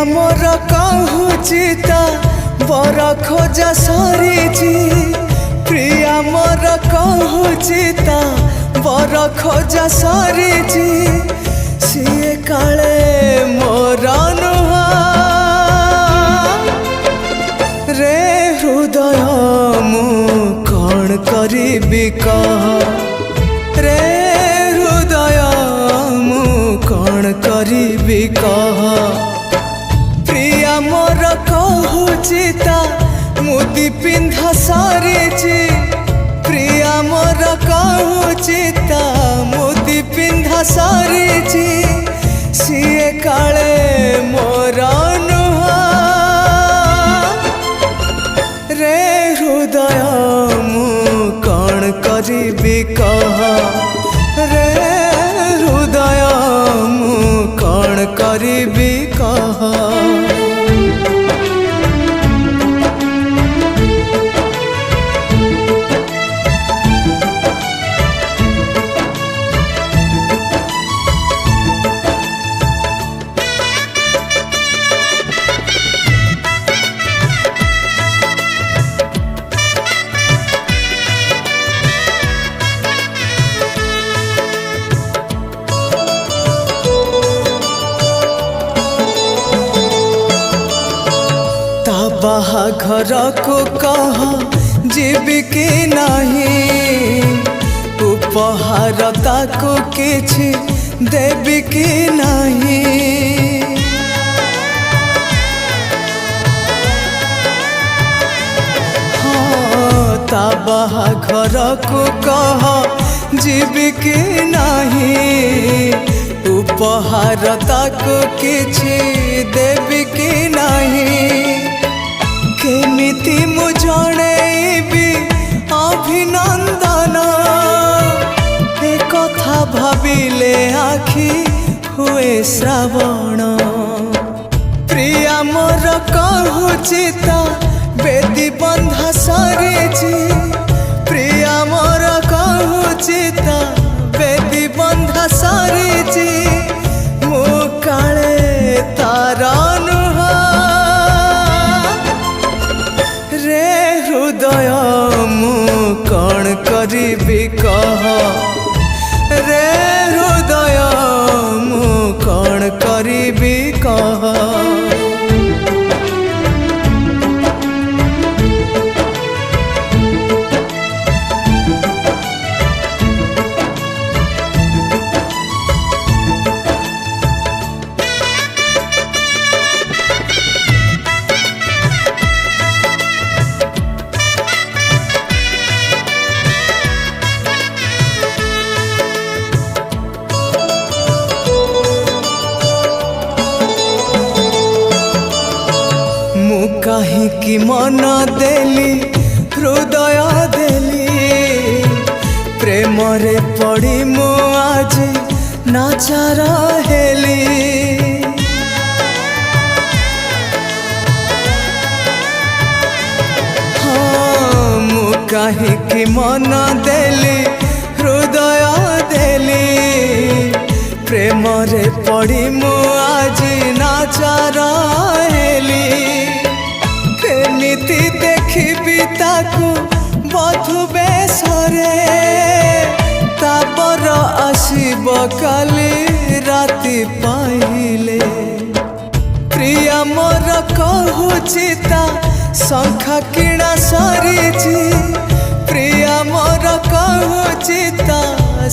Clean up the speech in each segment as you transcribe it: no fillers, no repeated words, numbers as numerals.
मोर कहूची बर खोजा सरीची प्रिया मोर कहूची बर खोजा सरीची सीए काले मोर नुह रे हृदय मु कौन करी कह रे हृदय मु कौन करी कह प्रिया मोर कहूची मुदी पिंधा सारीची प्रिया मोर कहूची मुदी पिंधा सारीची सीए काले मोर नुह रे हृदय मु कौन करी कह रे हृदय मु कौन करी कह बाहाघर को कह जीवी कि नहीं उपहार ताको किछि देवी कि नहीं हाँ ता बाहाघर को कह जीवी कि नहीं उपहार ताको किछि देवी कि नहीं केमिति मु जणेबी अभिनंदन ए कथा भाविले आखि हुए श्रावण प्रिया मोर कहूची बेदी बंधा सरीची प्रिया मोर कहूची बेदी बंधा सरीची मु काले तार नुह रे हृदय मु कौन करी कह रे हृदय मु कौन करी कह कहीं कि मन देली हृदय देली प्रेम रे पड़ी मु आज नाचार हेली हाँ मु कहीं कि मन देली हृदय देली प्रेम रे पड़ी मु आज नाचार हेली नीति देखी ताकू बधु बेसरे तापर आसीब काली राति पाइले प्रिया मोर कहूची शंखा किणा सरीची प्रिया मोर कहूची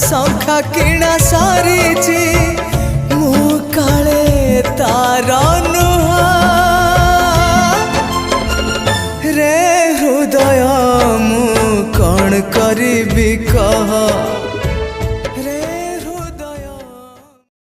शंखा किणा सरीची मु काले तार नुह रे हृदय मु कौन करी